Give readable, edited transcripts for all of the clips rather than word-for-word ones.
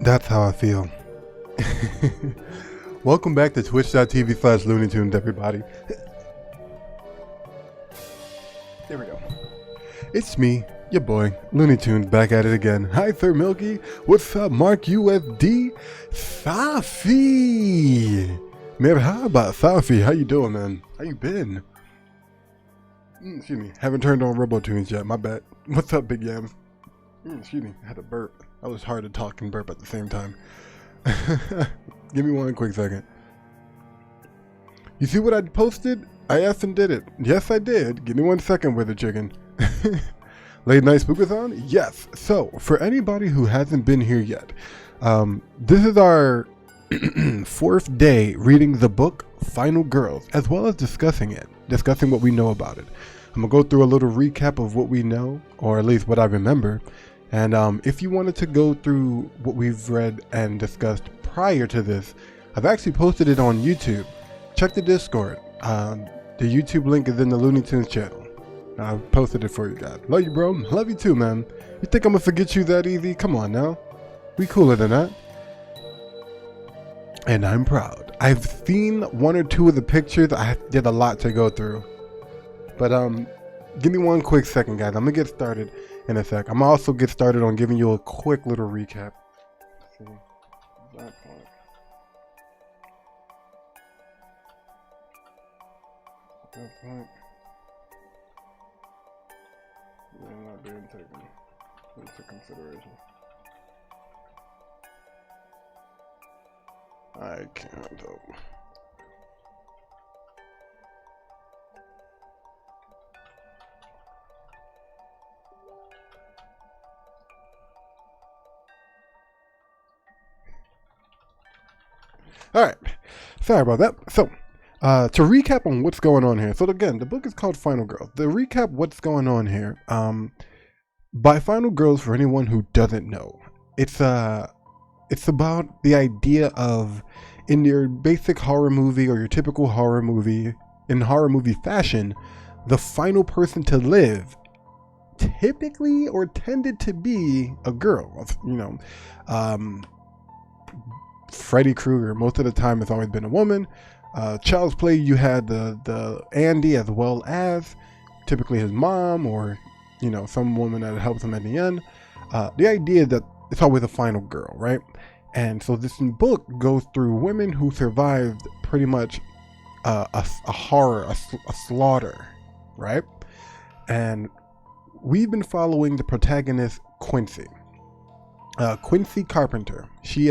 That's how I feel. Welcome back to twitch.tv/Looney Tunes, everybody. There we go. It's me, your boy, Looney Tunes, back at it again. Hi, Sir Milky. What's up, Mark USD? Safi! Merhaba, Safi. How you doing, man? How you been? Excuse me. Haven't turned on RoboTunes yet. My bad. What's up, Big Yams? Excuse me. I had to burp. That was hard to talk and burp at the same time. Give me one quick second. You see what I posted? I asked and did it. Yes, I did. Give me 1 second with the chicken. Late night spookathon? Yes. So, for anybody who hasn't been here yet, this is our 4th day reading the book Final Girls, as well as discussing what we know about it. I'm gonna go through a little recap of what we know, or at least what I remember. And if you wanted to go through what we've read and discussed prior to this, I've actually posted it on YouTube. Check the Discord. The YouTube link is in the Looney Tunes channel. I posted it for you guys. Love you, bro. Love you too, man. You think I'm gonna forget you that easy? Come on now. We cooler than that. And I'm proud. I've seen 1 or 2 of the pictures. I did a lot to go through. But give me 1 quick second, guys. I'm gonna get started in a sec. I'm gonna also get started on giving you a quick little recap. Let's see. That part. That part. They're not being taken into consideration. I can't help. Alright, sorry about that. So, to recap on what's going on here. So again, the book is called Final Girls. To recap what's going on here, by Final Girls, for anyone who doesn't know, it's about the idea of, in your basic horror movie or your typical horror movie, in horror movie fashion, the final person to live typically or tended to be a girl, Freddy Krueger, most of the time it's always been a woman. Child's Play, you had the Andy, as well as typically his mom, or some woman that helps him at the end. The idea that it's always a final girl, right? And so this book goes through women who survived pretty much a horror, a slaughter, right? And we've been following the protagonist, Quincy. Quincy Carpenter. She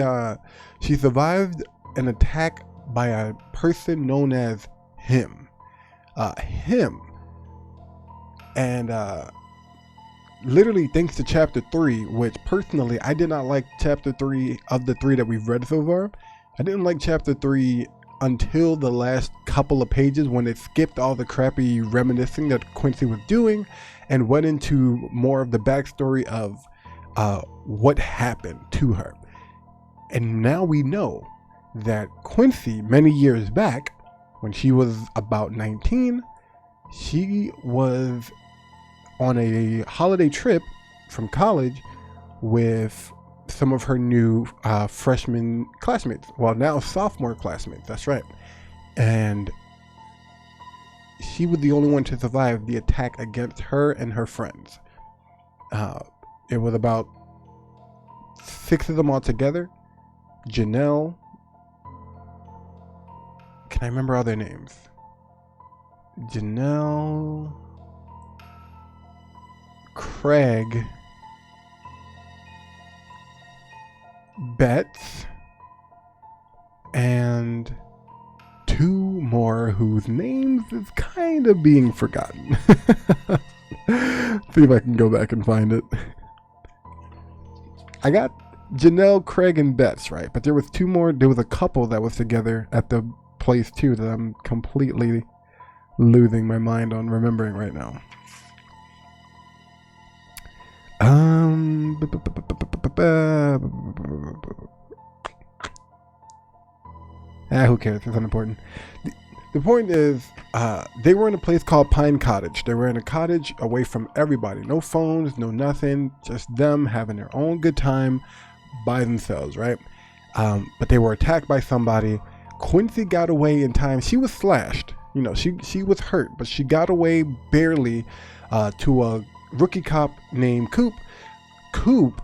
survived an attack by a person known as him. And literally thanks to chapter 3, which personally I did not like chapter 3 of the 3 that we've read so far. I didn't like chapter 3 until the last couple of pages, when it skipped all the crappy reminiscing that Quincy was doing and went into more of the backstory of what happened to her. And now we know that Quincy, many years back, when she was about 19, she was on a holiday trip from college with some of her new freshman classmates. Well, now sophomore classmates, that's right. And she was the only one to survive the attack against her and her friends. It was about 6 of them all together. Janelle. Can I remember all their names? Janelle, Craig, Betts, and 2 more whose names is kind of being forgotten. See if I can go back and find it. I got Janelle, Craig, and Betts right, but there was 2 more. There was a couple that was together at the place too that I'm completely losing my mind on remembering right now. Who cares? It's unimportant. The point is, they were in a place called Pine Cottage. They were in a cottage away from everybody. No phones, no nothing. Just them having their own good time, by themselves, right? But they were attacked by somebody. Quincy got away in time. She was slashed. You know, she was hurt, but she got away barely to a rookie cop named Coop. Coop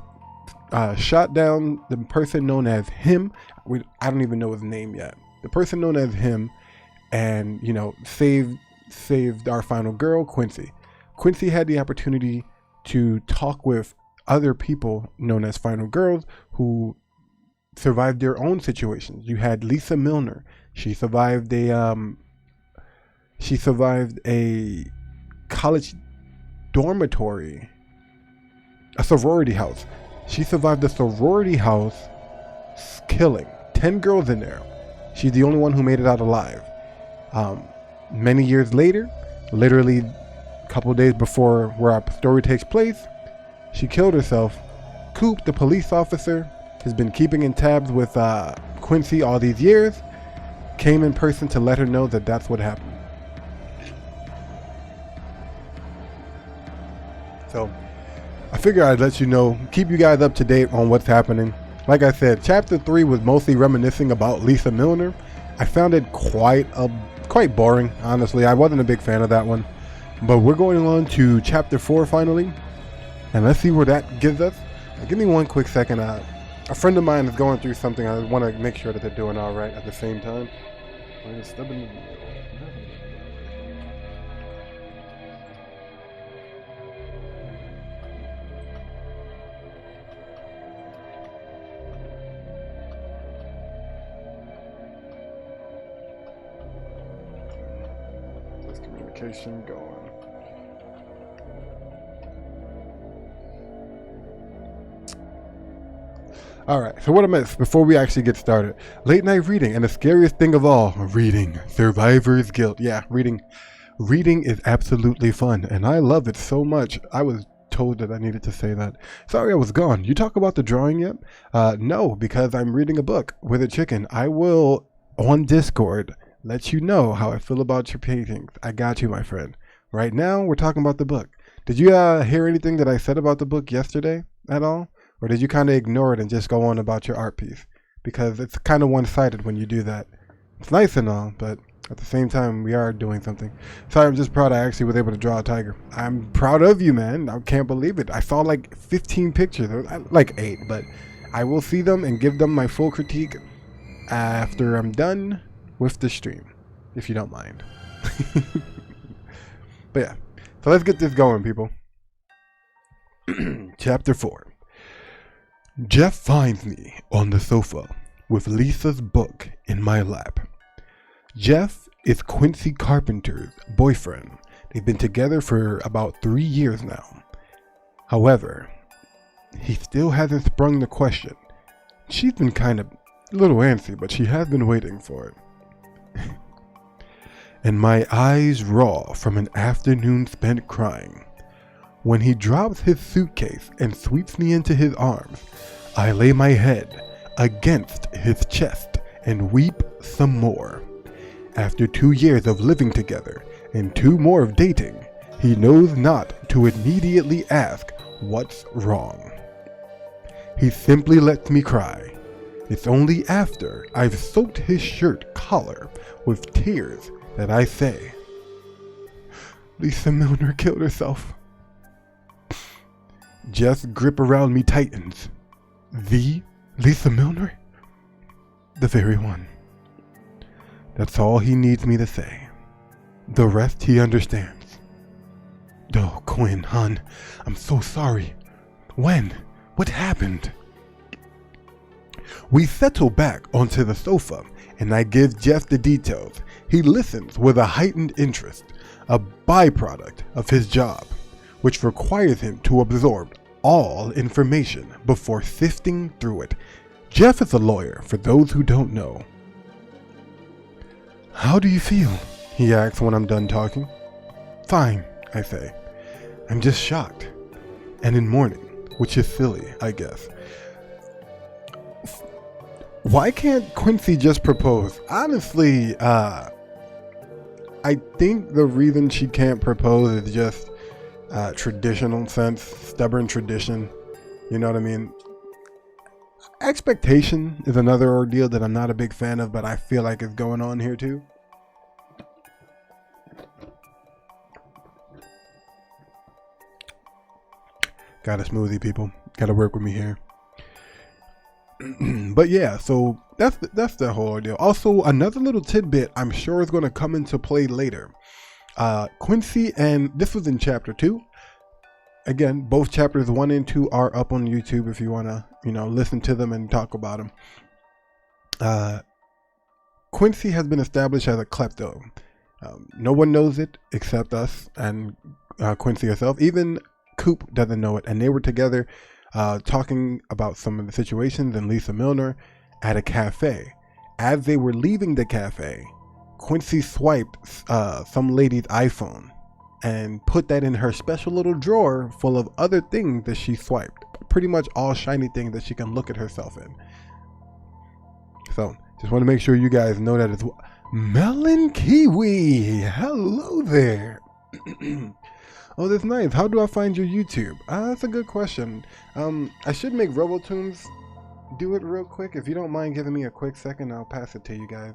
shot down the person known as him. I don't even know his name yet. The person known as him, and you know, saved our final girl, Quincy. Quincy had the opportunity to talk with other people known as final girls who survived their own situations. You had Lisa Milner. She survived a college dormitory, a sorority house. She survived a sorority house killing 10 girls in there. She's the only one who made it out alive. Many years later, literally a couple days before where our story takes place, she killed herself. Coop, the police officer, has been keeping in tabs with Quincy all these years, came in person to let her know that that's what happened. So I figure I'd let you know, keep you guys up to date on what's happening. Like I said, chapter 3 was mostly reminiscing about Lisa Milner. I found it quite boring, honestly. I wasn't a big fan of that one. But we're going on to chapter 4 finally, and let's see where that gives us. Give me one quick second. A friend of mine is going through something. I want to make sure that they're doing all right at the same time. This communication going. Alright, so what I missed before we actually get started. Late night reading, and the scariest thing of all, reading. Survivor's guilt. Yeah, reading is absolutely fun, and I love it so much. I was told that I needed to say that. Sorry I was gone. You talk about the drawing yet? No, because I'm reading a book with a chicken. I will, on Discord, let you know how I feel about your paintings. I got you, my friend. Right now, we're talking about the book. Did you hear anything that I said about the book yesterday at all? Or did you kind of ignore it and just go on about your art piece? Because it's kind of one-sided when you do that. It's nice and all, but at the same time, we are doing something. Sorry, I'm just proud I actually was able to draw a tiger. I'm proud of you, man. I can't believe it. I saw like 15 pictures, like 8, but I will see them and give them my full critique after I'm done with the stream, if you don't mind. But yeah, so let's get this going, people. Chapter 4. Jeff finds me on the sofa with Lisa's book in my lap. Jeff is Quincy Carpenter's boyfriend. They've been together for about 3 years now. However, he still hasn't sprung the question. She's been kind of a little antsy, but she has been waiting for it. And my eyes raw from an afternoon spent crying. When he drops his suitcase and sweeps me into his arms, I lay my head against his chest and weep some more. After 2 years of living together and 2 more of dating, he knows not to immediately ask what's wrong. He simply lets me cry. It's only after I've soaked his shirt collar with tears that I say, Lisa Milner killed herself. Jeff's grip around me tightens. The Lisa Milner? The very one. That's all he needs me to say. The rest he understands. Oh, Quinn, hon, I'm so sorry. When? What happened? We settle back onto the sofa, and I give Jeff the details. He listens with a heightened interest, a byproduct of his job, which requires him to absorb all information before sifting through it. Jeff is a lawyer, for those who don't know. How do you feel? He asks when I'm done talking. Fine, I say. I'm just shocked. And in mourning, which is silly, I guess. Why can't Quincy just propose? Honestly, I think the reason she can't propose is just traditional sense, stubborn tradition. You know what I mean? Expectation is another ordeal that I'm not a big fan of, but I feel like it's going on here too. Got a smoothie, people. Gotta work with me here. But yeah, so that's the whole ordeal. Also, another little tidbit I'm sure is going to come into play later. Quincy, and this was in chapter 2. Again, both chapters 1 and 2 are up on YouTube if you want to, listen to them and talk about them. Quincy has been established as a klepto. No one knows it except us and Quincy herself. Even Coop doesn't know it, and they were together talking about some of the situations and Lisa Milner at a cafe. As they were leaving the cafe, Quincy swiped some lady's iPhone and put that in her special little drawer full of other things that she swiped. Pretty much all shiny things that she can look at herself in. So, just want to make sure you guys know that as well. Melon Kiwi, hello there. Oh, that's nice. How do I find your YouTube? That's a good question. I should make RoboTunes do it real quick. If you don't mind giving me a quick second, I'll pass it to you guys.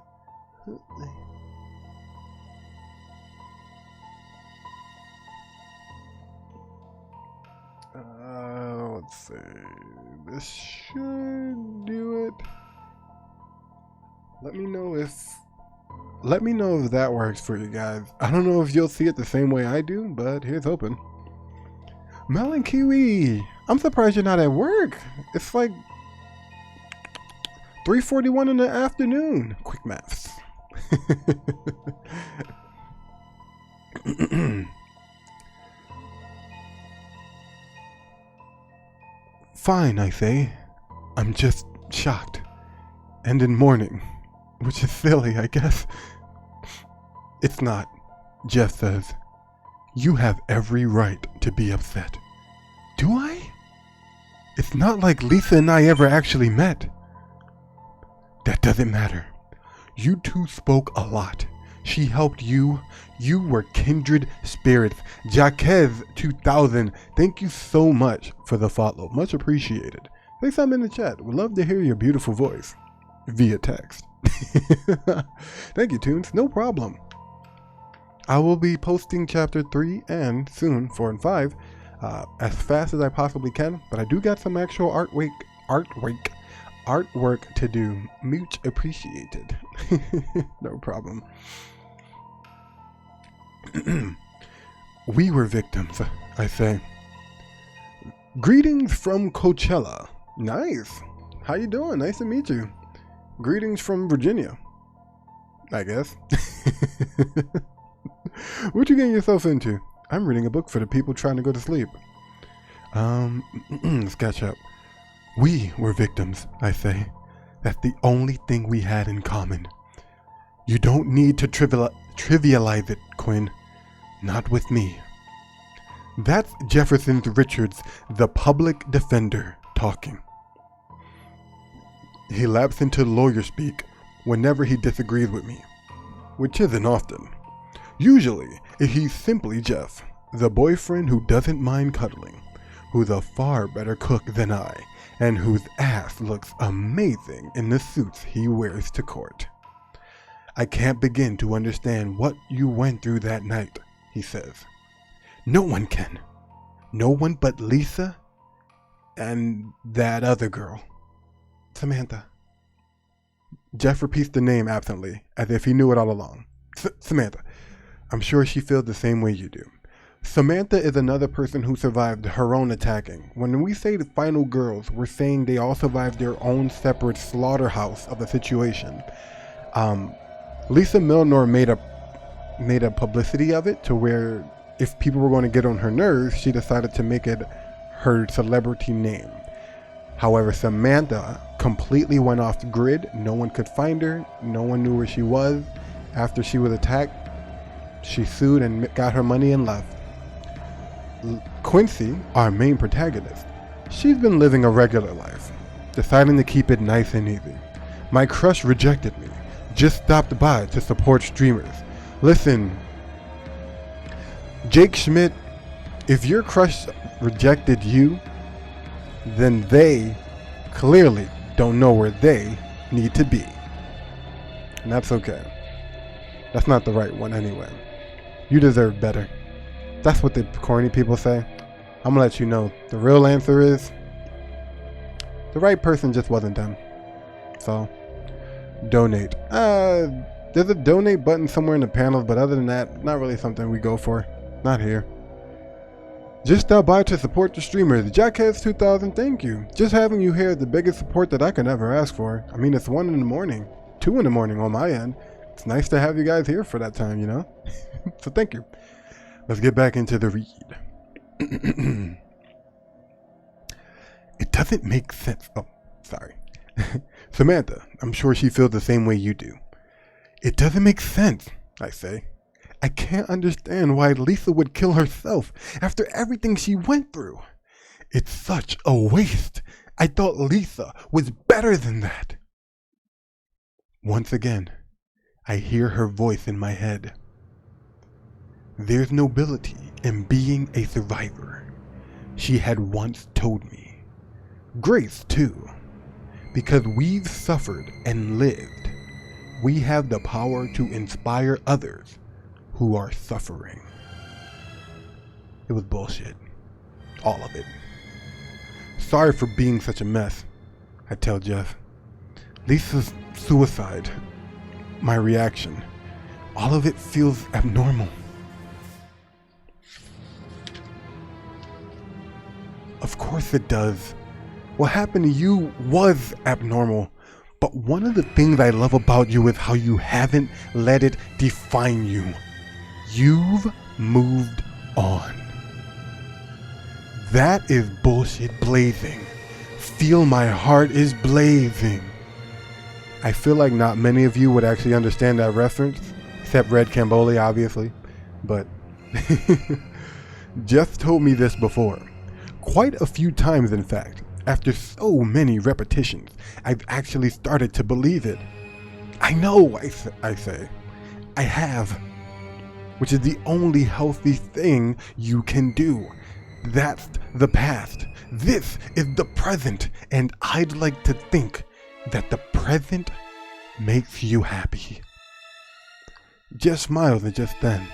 Let's see. This should do it. Let me know if that works for you guys. I don't know if you'll see it the same way I do, but here's hoping. Melon Kiwi, I'm surprised you're not at work. It's like 3:41 in the afternoon. Quick maths. Fine, I say. I'm just shocked. And in mourning. Which is silly, I guess. It's not. Jeff says, you have every right to be upset. Do I? It's not like Lisa and I ever actually met. That doesn't matter. You two spoke a lot. She helped you. You were kindred spirits. Jaquez 2000, thank you so much for the follow. Much appreciated. Say something in the chat. We'd love to hear your beautiful voice via text. Thank you, Tunes. No problem. I will be posting chapter 3 and soon 4 and 5 as fast as I possibly can, but I do got some actual artwork to do. Much appreciated. No problem. We were victims, I say. Greetings from Coachella. Nice. How you doing? Nice to meet you. Greetings from Virginia, I guess. What you getting yourself into? I'm reading a book for the people trying to go to sleep. Let's catch up. We were victims, I say. That's the only thing we had in common. You don't need to trivialize it, Quinn. Not with me. That's Jefferson Richards, the public defender, talking. He lapses into lawyer speak whenever he disagrees with me, which isn't often. Usually, he's simply Jeff, the boyfriend who doesn't mind cuddling, who's a far better cook than I, and whose ass looks amazing in the suits he wears to court. I can't begin to understand what you went through that night, he says. No one can. No one but Lisa and that other girl. Samantha. Jeff repeats the name absently, as if he knew it all along. Samantha. I'm sure she feels the same way you do. Samantha is another person who survived her own attacking. When we say the final girls, we're saying they all survived their own separate slaughterhouse of a situation. Lisa Milner made a publicity of it to where if people were going to get on her nerves, she decided to make it her celebrity name. However, Samantha completely went off the grid. No one could find her. No one knew where she was. After she was attacked, she sued and got her money and left. Quincy, our main protagonist, she's been living a regular life, deciding to keep it nice and easy. My crush rejected me, just stopped by to support streamers. Listen, Jake Schmidt, if your crush rejected you, then they clearly don't know where they need to be. And that's okay. That's not the right one anyway. You deserve better. That's what the corny people say. I'm gonna let you know the real answer is the right person just wasn't them. So, donate. There's a donate button somewhere in the panels, but other than that, not really something we go for. Not here. Just stop by to support the streamers. Jackheads2000, thank you. Just having you here is the biggest support that I could ever ask for. I mean, it's 1 in the morning, 2 in the morning on my end. It's nice to have you guys here for that time, you know? So thank you. Let's get back into the read. It doesn't make sense. Oh, sorry. Samantha, I'm sure she feels the same way you do. It doesn't make sense, I say. I can't understand why Lisa would kill herself after everything she went through. It's such a waste. I thought Lisa was better than that. Once again, I hear her voice in my head. There's nobility in being a survivor, she had once told me. Grace, too. Because we've suffered and lived, we have the power to inspire others who are suffering. It was bullshit. All of it. Sorry for being such a mess, I tell Jeff. Lisa's suicide, my reaction, all of it feels abnormal. Of course it does. What happened to you was abnormal. But one of the things I love about you is how you haven't let it define you. You've moved on. That is bullshit blazing. Feel my heart is blazing. I feel like not many of you would actually understand that reference, except Red Camboli, obviously. But Jeff told me this before. Quite a few times, in fact. After so many repetitions, I've actually started to believe it. I know, I say. I have. Which is the only healthy thing you can do. That's the past. This is the present. And I'd like to think that the present makes you happy. Jeff smiles, and just then,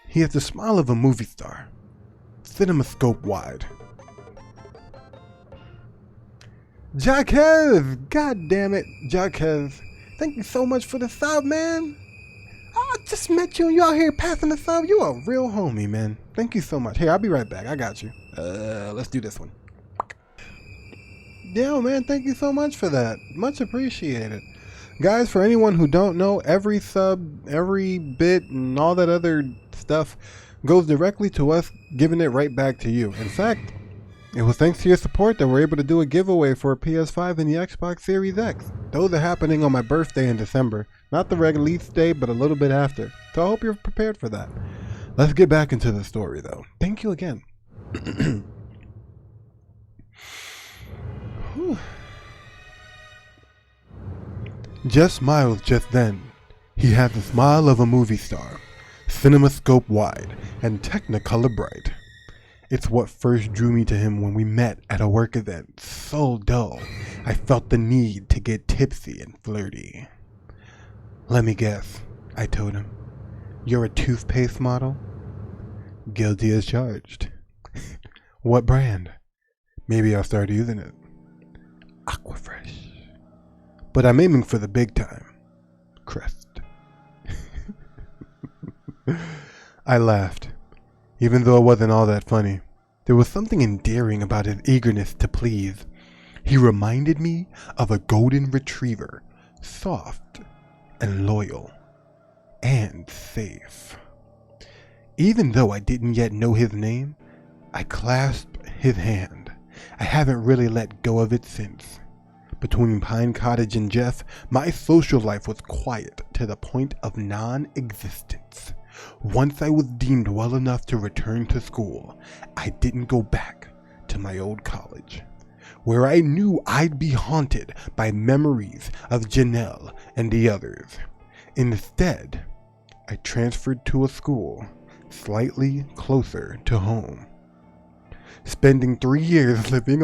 he has the smile of a movie star. CinemaScope wide. Jackheads! God damn it, Jackheads. Thank you so much for the sub, man. I just met you and you out here passing the sub. You a real homie, man. Thank you so much. Hey, I'll be right back. I got you. Let's do this one. Yeah, man, thank you so much for that. Much appreciated. Guys, for anyone who don't know, every sub, every bit, and all that other stuff goes directly to us, giving it right back to you. In fact, it was thanks to your support that we're able to do a giveaway for a PS5 and the Xbox Series X. Those are happening on my birthday in December. Not the release day, but a little bit after. So I hope you're prepared for that. Let's get back into the story, though. Thank you again. Jeff smiles just then. He has the smile of a movie star, CinemaScope wide, and Technicolor bright. It's what first drew me to him when we met at a work event. So dull, I felt the need to get tipsy and flirty. Let me guess, I told him. You're a toothpaste model? Guilty as charged. What brand? Maybe I'll start using it. Aquafresh. But I'm aiming for the big time. Crest. I laughed. Even though it wasn't all that funny, there was something endearing about his eagerness to please. He reminded me of a golden retriever, soft and loyal and safe. Even though I didn't yet know his name, I clasped his hand. I haven't really let go of it since. Between Pine Cottage and Jeff, my social life was quiet to the point of non-existence. Once I was deemed well enough to return to school, I didn't go back to my old college, where I knew I'd be haunted by memories of Janelle and the others. Instead, I transferred to a school slightly closer to home. Spending 3 years living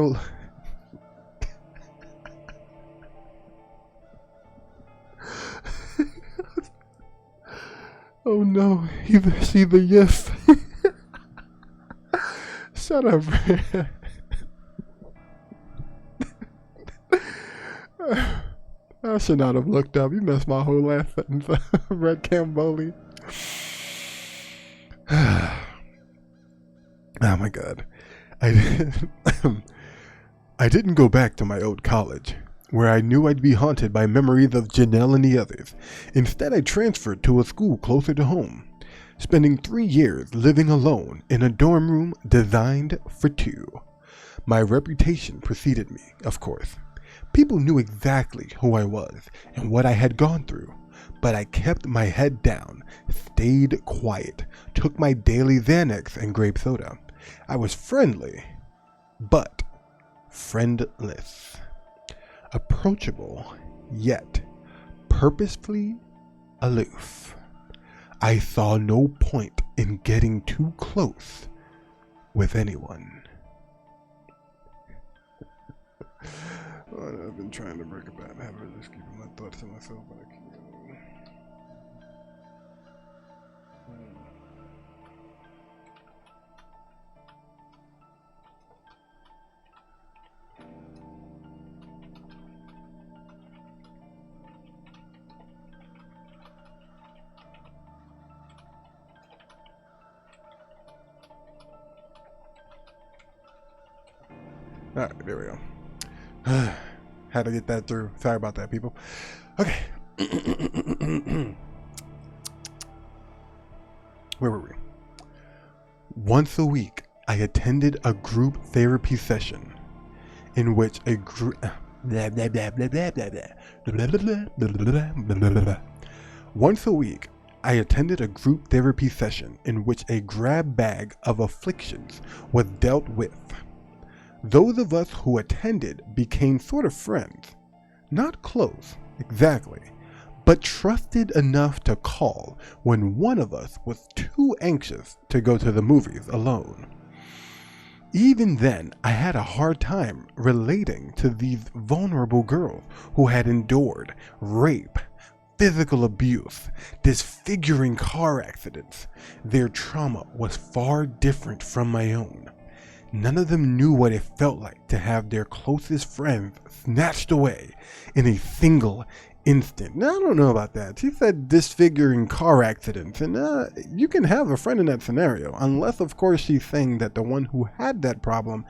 Oh no, see the yes. Shut up. I should not have looked up. You messed my whole last sentence. Red Camboli. Oh my god. I didn't go back to my old college, where I knew I'd be haunted by memories of Janelle and the others. Instead, I transferred to a school closer to home, spending 3 years living alone in a dorm room designed for two. My reputation preceded me, of course. People knew exactly who I was and what I had gone through, but I kept my head down, stayed quiet, took my daily Xanax and grape soda. I was friendly, but friendless. Approachable, yet purposefully aloof. I saw no point in getting too close with anyone. I've been trying to break a bad habit of just keeping my thoughts to myself, but I can't. Alright, there we go. Had to get that through. Sorry about that, people. Okay. Where were we? Once a week, I attended a group therapy session in which a group... Once a week, I attended a group therapy session in which a grab bag of afflictions was dealt with. Those of us who attended became sort of friends. Not close, exactly, but trusted enough to call when one of us was too anxious to go to the movies alone. Even then, I had a hard time relating to these vulnerable girls who had endured rape, physical abuse, disfiguring car accidents. Their trauma was far different from my own. None of them knew what it felt like to have their closest friends snatched away in a single instant. Now, I don't know about that. She said disfiguring car accidents, and you can have a friend in that scenario, unless, of course, she's saying that the one who had that problem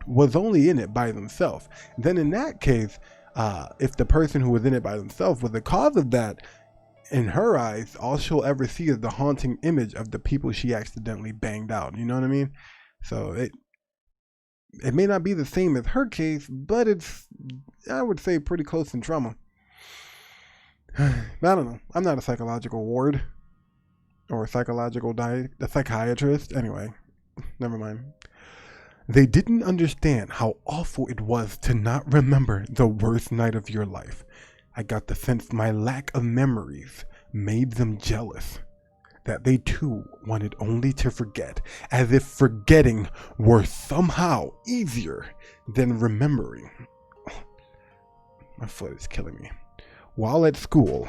was only in it by themselves. Then in that case, if the person who was in it by themselves was the cause of that, in her eyes, all she'll ever see is the haunting image of the people she accidentally banged out. You know what I mean? So it may not be the same as her case, but it's, I would say, pretty close in trauma. I don't know. I'm not a psychological ward or a psychiatrist. Anyway, never mind. They didn't understand how awful it was to not remember the worst night of your life. I got the sense my lack of memories made them jealous, that they too wanted only to forget, as if forgetting were somehow easier than remembering. My foot is killing me. While at school,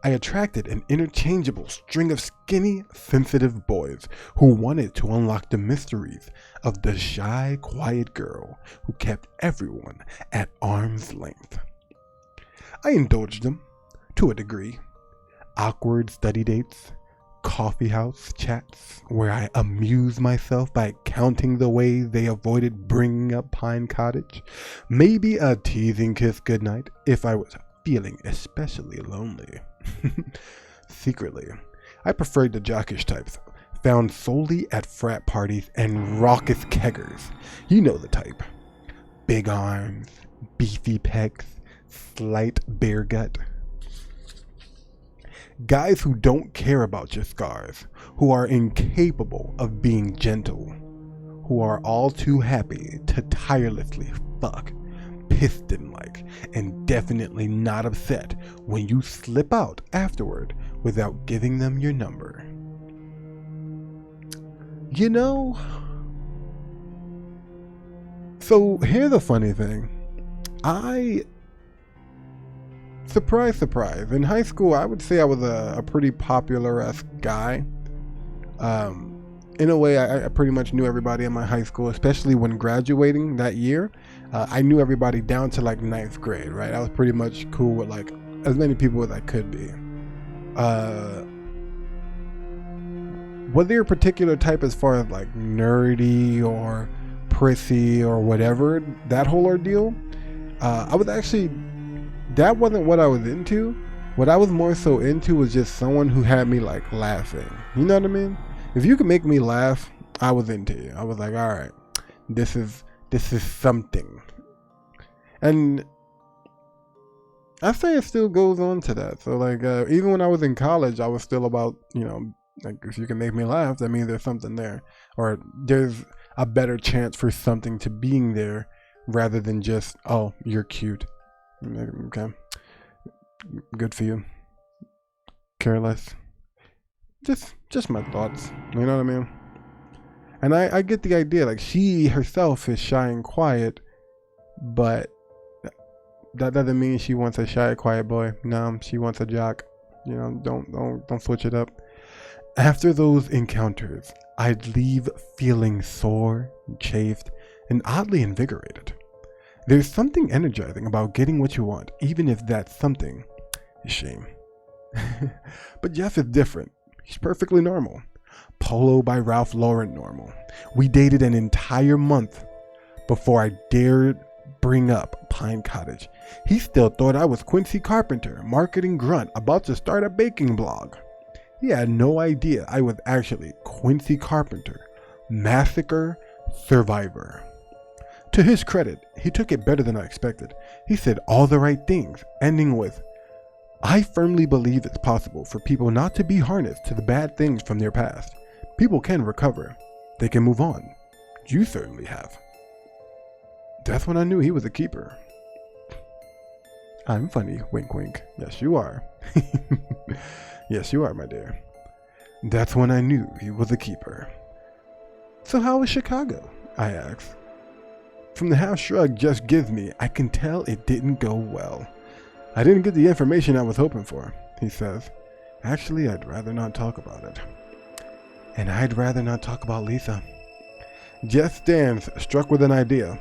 I attracted an interchangeable string of skinny, sensitive boys who wanted to unlock the mysteries of the shy, quiet girl who kept everyone at arm's length. I indulged them, to a degree. Awkward study dates, coffee house chats where I amused myself by counting the ways they avoided bringing up Pine Cottage, maybe a teasing kiss goodnight if I was feeling especially lonely. Secretly, I preferred the jockish types, found solely at frat parties and raucous keggers. You know the type. Big arms, beefy pecs, slight bear gut. Guys who don't care about your scars, who are incapable of being gentle, who are all too happy to tirelessly fuck, piston-like, and definitely not upset when you slip out afterward without giving them your number. You know, so here's the funny thing. I surprise, surprise. In high school, I would say I was a pretty popular-esque guy. In a way, I pretty much knew everybody in my high school, especially when graduating that year. I knew everybody down to like ninth grade, right? I was pretty much cool with like as many people as I could be. Was there a particular type as far as like nerdy or prissy or whatever, that whole ordeal? I was actually, that wasn't what I was into. What I was more so into was just someone who had me like laughing. You know what I mean? If you could make me laugh, I was into you. I was like, all right, this is something. And I say it still goes on to that. So like, even when I was in college, I was still about, you know, like if you can make me laugh, that means there's something there, or there's a better chance for something to being there rather than just, oh, you're cute. Okay, good for you. Care less. Just my thoughts. You know what I mean? And I get the idea. Like, she herself is shy and quiet, but that doesn't mean she wants a shy, quiet boy. No, she wants a jock. You know, don't switch it up. After those encounters, I'd leave feeling sore, chafed, and oddly invigorated. There's something energizing about getting what you want, even if that something is shame. But Jeff is different. He's perfectly normal. Polo by Ralph Lauren normal. We dated an entire month before I dared bring up Pine Cottage. He still thought I was Quincy Carpenter, marketing grunt about to start a baking blog. He had no idea I was actually Quincy Carpenter, massacre survivor. To his credit, he took it better than I expected. He said all the right things, ending with, I firmly believe it's possible for people not to be harnessed to the bad things from their past. People can recover. They can move on. You certainly have. That's when I knew he was a keeper. I'm funny, wink wink. Yes, you are. Yes, you are, my dear. That's when I knew he was a keeper. So how was Chicago? I asked. From the half shrug Jeff gives me, I can tell it didn't go well. I didn't get the information I was hoping for, he says. Actually, I'd rather not talk about it. And I'd rather not talk about Lisa. Jeff stands, struck with an idea.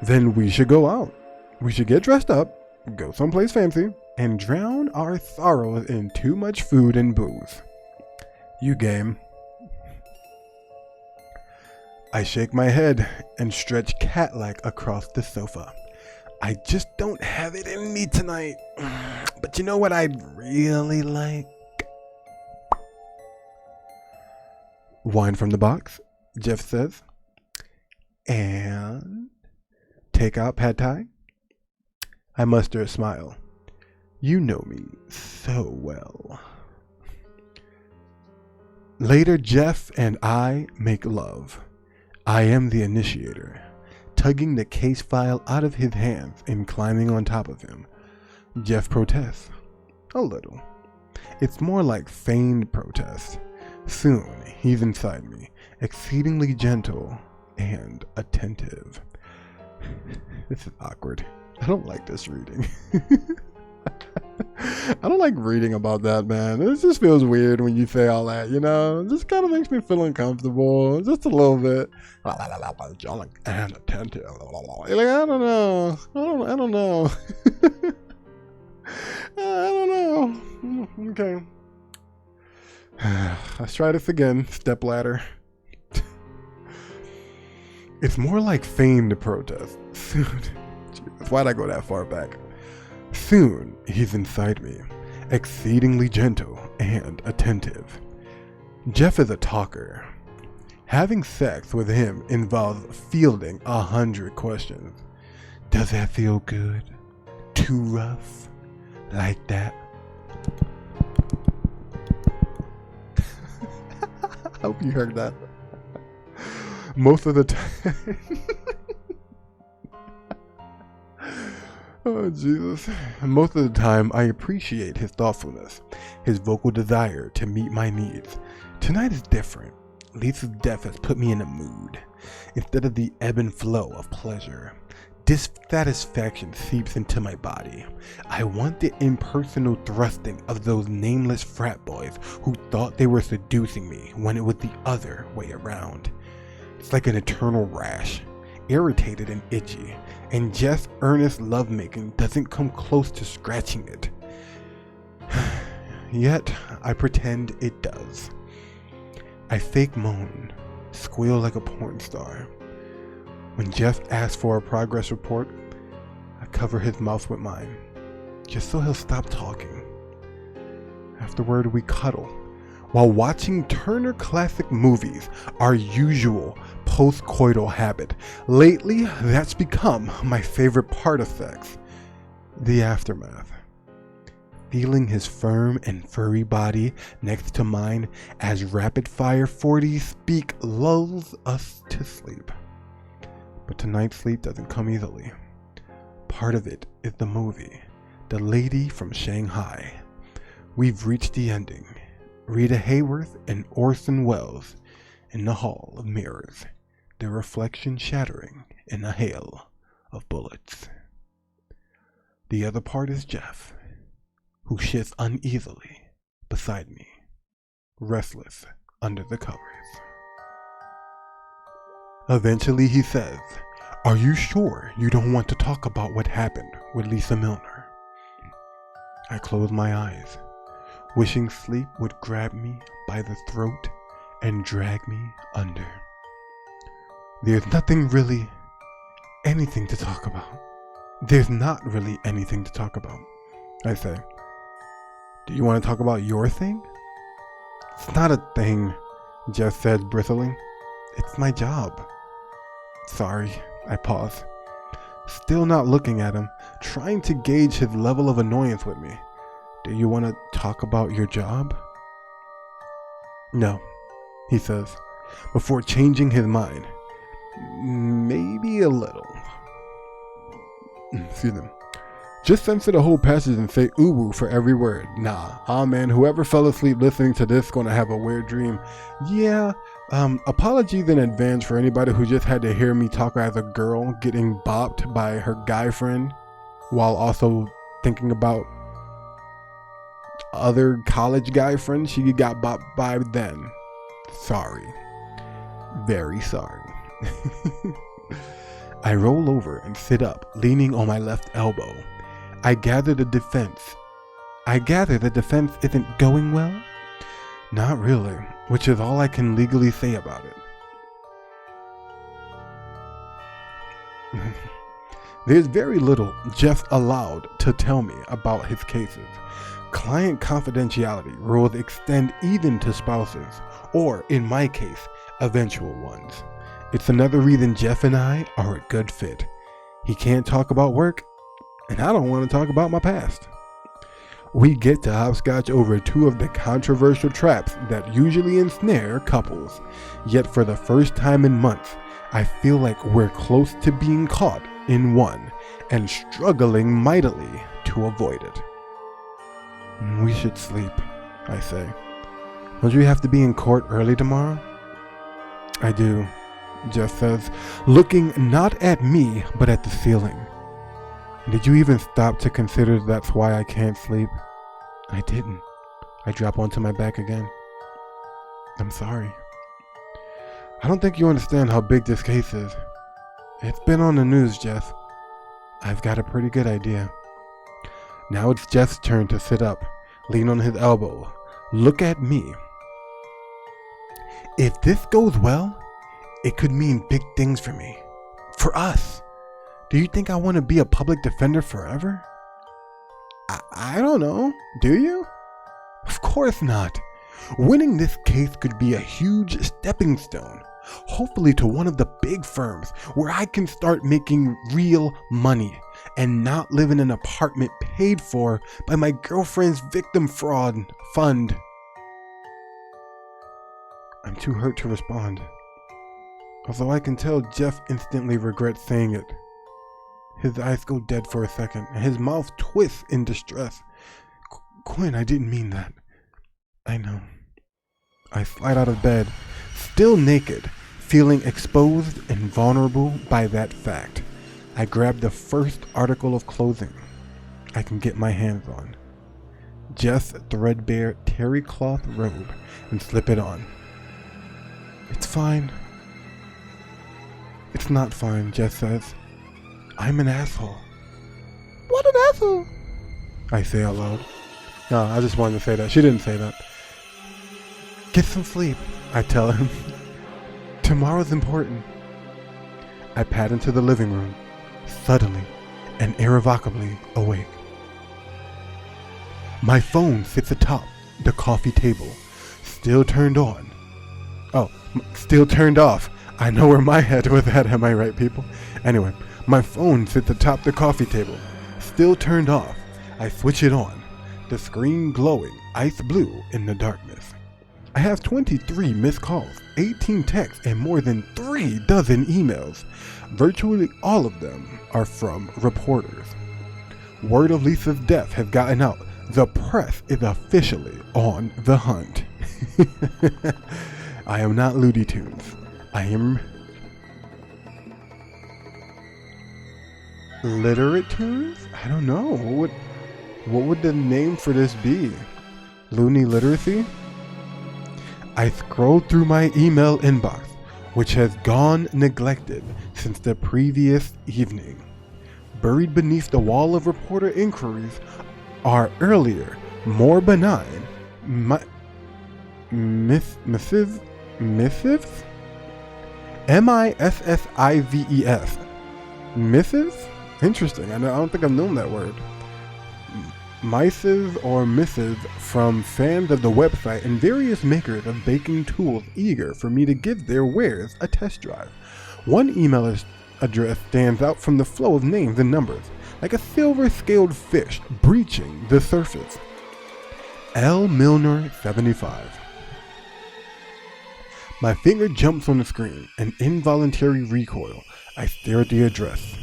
Then we should go out. We should get dressed up, go someplace fancy, and drown our sorrows in too much food and booze. You game? I shake my head and stretch cat-like across the sofa. I just don't have it in me tonight. But you know what I'd really like? Wine from the box, Jeff says. And take out pad thai. I muster a smile. You know me so well. Later, Jeff and I make love. I am the initiator, tugging the case file out of his hands and climbing on top of him. Jeff protests. A little. It's more like feigned protest. Soon, he's inside me, exceedingly gentle and attentive. This is awkward. I don't like this reading. I don't like reading about that, man. It just feels weird when you say all that, you know? It just kind of makes me feel uncomfortable, just a little bit. And attentive. Like, I don't know. I don't know. I don't know. Okay. Let's try this again. Step ladder. It's more like feigned protest. Soon. Jesus, why'd I go that far back? Soon, he's inside me, exceedingly gentle and attentive. Jeff is a talker. Having sex with him involves fielding 100 questions. Does that feel good? Too rough? Like that? I hope you heard that. Most of the time. Oh, Jesus. Most of the time, I appreciate his thoughtfulness, his vocal desire to meet my needs. Tonight is different. Lisa's death has put me in a mood. Instead of the ebb and flow of pleasure, dissatisfaction seeps into my body. I want the impersonal thrusting of those nameless frat boys who thought they were seducing me when it was the other way around. It's like an eternal rash, irritated and itchy, and just earnest lovemaking doesn't come close to scratching it. Yet, I pretend it does. I fake moan, squeal like a porn star. When Jeff asks for a progress report, I cover his mouth with mine, just so he'll stop talking. Afterward, we cuddle, while watching Turner Classic Movies, our usual post-coital habit. Lately, that's become my favorite part of sex, the aftermath. Feeling his firm and furry body next to mine as rapid-fire 40s speak lulls us to sleep. But tonight's sleep doesn't come easily. Part of it is the movie, The Lady from Shanghai. We've reached the ending. Rita Hayworth and Orson Welles in the Hall of Mirrors, their reflection shattering in a hail of bullets. The other part is Jeff, who shits uneasily beside me, restless under the covers. Eventually he says, "Are you sure you don't want to talk about what happened with Lisa Milner?" I close my eyes, wishing sleep would grab me by the throat and drag me under. There's nothing really anything to talk about. There's not really anything to talk about, I say. Do you want to talk about your thing? It's not a thing, Jeff says bristling. It's my job. Sorry, I pause, still not looking at him, trying to gauge his level of annoyance with me. Do you want to talk about your job? No, he says, before changing his mind. Maybe a little. Excuse me. Just censor the whole passage and say uwu for every word. Nah, man, whoever fell asleep listening to this gonna have a weird dream. Yeah, apologies in advance for anybody who just had to hear me talk as a girl getting bopped by her guy friend while also thinking about other college guy friends she got bopped by then. Sorry. Very sorry. I roll over and sit up, leaning on my left elbow. I gather the defense isn't going well? Not really, which is all I can legally say about it. There's very little Jeff allowed to tell me about his cases. Client confidentiality rules extend even to spouses, or in my case, eventual ones. It's another reason Jeff and I are a good fit. He can't talk about work, and I don't want to talk about my past. We get to hopscotch over two of the controversial traps that usually ensnare couples. Yet for the first time in months, I feel like we're close to being caught in one and struggling mightily to avoid it. We should sleep, I say. Don't you have to be in court early tomorrow? I do, Jeff says, looking not at me, but at the ceiling. Did you even stop to consider that's why I can't sleep? I didn't. I drop onto my back again. I'm sorry. I don't think you understand how big this case is. It's been on the news, Jeff. I've got a pretty good idea. Now it's Jeff's turn to sit up, lean on his elbow, look at me. If this goes well, it could mean big things for me. For us. Do you think I want to be a public defender forever? I don't know. Do you? Of course not. Winning this case could be a huge stepping stone, hopefully to one of the big firms where I can start making real money and not live in an apartment paid for by my girlfriend's victim fraud fund. I'm too hurt to respond, although I can tell Jeff instantly regrets saying it. His eyes go dead for a second, and his mouth twists in distress. Quinn, I didn't mean that. I know. I slide out of bed, still naked, feeling exposed and vulnerable by that fact. I grab the first article of clothing I can get my hands on. Jeff's threadbare terry cloth robe and slip it on. It's fine. It's not fine, Jess says. I'm an asshole. What an asshole! I say out loud. No, I just wanted to say that. She didn't say that. Get some sleep, I tell him. Tomorrow's important. I pad into the living room, suddenly and irrevocably awake. My phone sits atop the coffee table, still turned on. Oh, still turned off. I know where my head was at, am I right, people? Anyway, my phone sits atop the coffee table, still turned off. I switch it on, the screen glowing ice blue in the darkness. I have 23 missed calls, 18 texts, and more than 3 dozen emails. Virtually all of them are from reporters. Word of Lisa's death has gotten out. The press is officially on the hunt. I am not Looney Tunes. I am Literate Tunes? I don't know. What would the name for this be? Looney Literacy? I scrolled through my email inbox, which has gone neglected since the previous evening. Buried beneath the wall of reporter inquiries are earlier, more benign missives? M-I-S-S-I-V-E-S. Missives? Interesting. I don't think I've known that word. Missives or missives from fans of the website and various makers of baking tools eager for me to give their wares a test drive. One email address stands out from the flow of names and numbers, like a silver-scaled fish breaching the surface. L. Milner 75. My finger jumps on the screen, an involuntary recoil. I stare at the address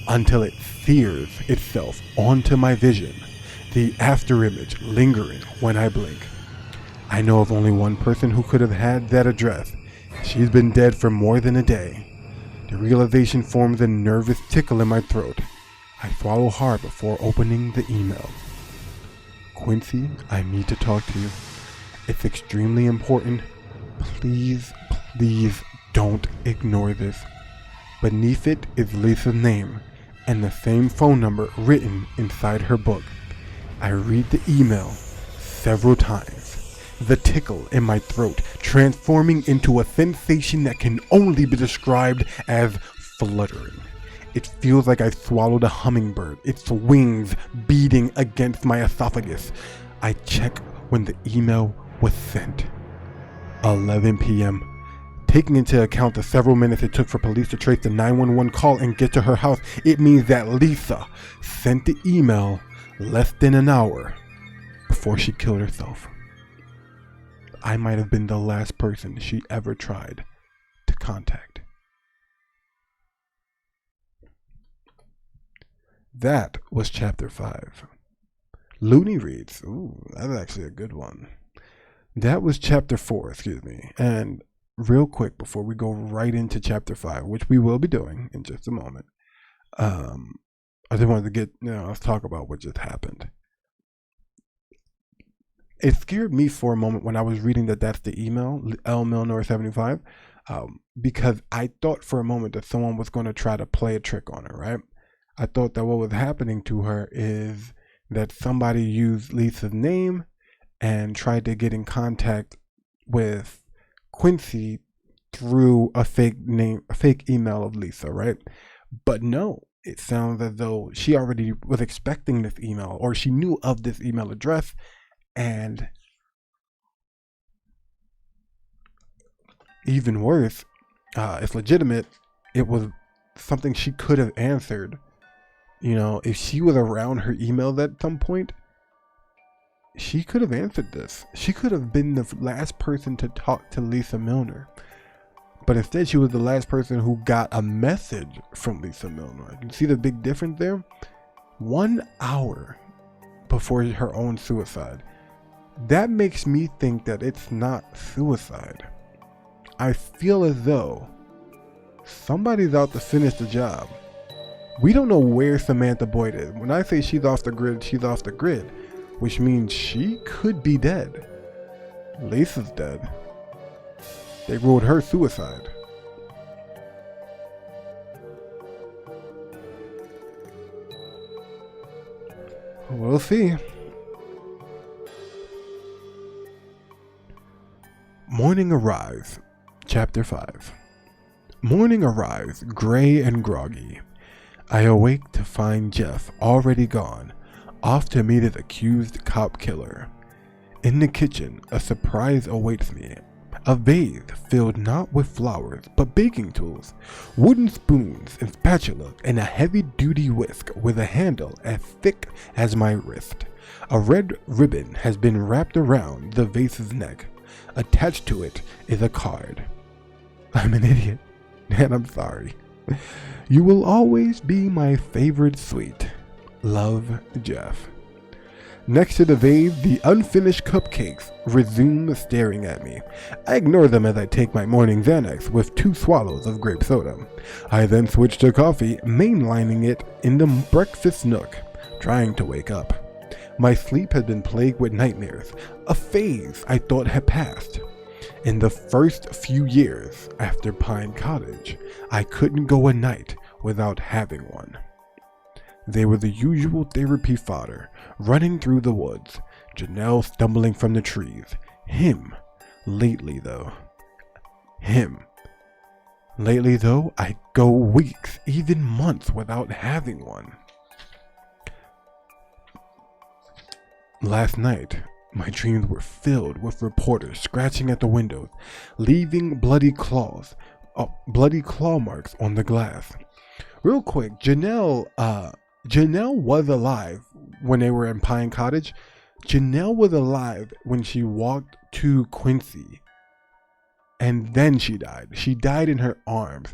until it sears itself onto my vision, the afterimage lingering when I blink. I know of only one person who could have had that address. She's been dead for more than a day. The realization forms a nervous tickle in my throat. I swallow hard before opening the email. Quincy, I need to talk to you. It's extremely important. Please, please don't ignore this. Beneath it is Lisa's name and the same phone number written inside her book. I read the email several times, the tickle in my throat transforming into a sensation that can only be described as fluttering. It feels like I swallowed a hummingbird, its wings beating against my esophagus. I check when the email was sent. 11 p.m. Taking into account the several minutes it took for police to trace the 911 call and get to her house, it means that Lisa sent the email less than an hour before she killed herself. I might have been the last person she ever tried to contact. That was chapter 5. Looney reads. Ooh, that's actually a good one. That was chapter 4, excuse me. And real quick, before we go right into chapter 5, which we will be doing in just a moment, I just wanted to let's talk about what just happened. It scared me for a moment when I was reading that that's the email, L. Milner 75, because I thought for a moment that someone was going to try to play a trick on her, right? I thought that what was happening to her is that somebody used Lisa's name and tried to get in contact with Quincy through a fake email of Lisa, right? But no, it sounds as though she already was expecting this email, or she knew of this email address, and even worse, it's legitimate. It was something she could have answered. You know, if she was around her email at some point, she could have answered this. She could have been the last person to talk to Lisa Milner. But instead, she was the last person who got a message from Lisa Milner. You see the big difference there? 1 hour before her own suicide. That makes me think that it's not suicide. I feel as though somebody's out to finish the job. We don't know where Samantha Boyd is. When I say she's off the grid, she's off the grid, which means she could be dead. Lisa's dead. They ruled her suicide. We'll see. Morning arrives. Chapter 5. Morning arrives, gray and groggy. I awake to find Jeff already gone, off to meet his accused cop killer. In the kitchen, a surprise awaits me. A vase filled not with flowers, but baking tools, wooden spoons and spatula, and a heavy-duty whisk with a handle as thick as my wrist. A red ribbon has been wrapped around the vase's neck. Attached to it is a card. I'm an idiot, and I'm sorry. You will always be my favorite sweet. Love, Jeff. Next to the vase, the unfinished cupcakes resume staring at me. I ignore them as I take my morning Xanax with 2 swallows of grape soda. I then switch to coffee, mainlining it in the breakfast nook, trying to wake up. My sleep has been plagued with nightmares, a phase I thought had passed. In the first few years after Pine Cottage, I couldn't go a night without having one. They were the usual therapy fodder, running through the woods, Janelle stumbling from the trees. Him, lately though, I go weeks, even months without having one. Last night, my dreams were filled with reporters scratching at the windows, leaving bloody claw marks on the glass. Real quick, Janelle was alive when they were in Pine Cottage. Janelle was alive when she walked to Quincy, and then she died. She died in her arms.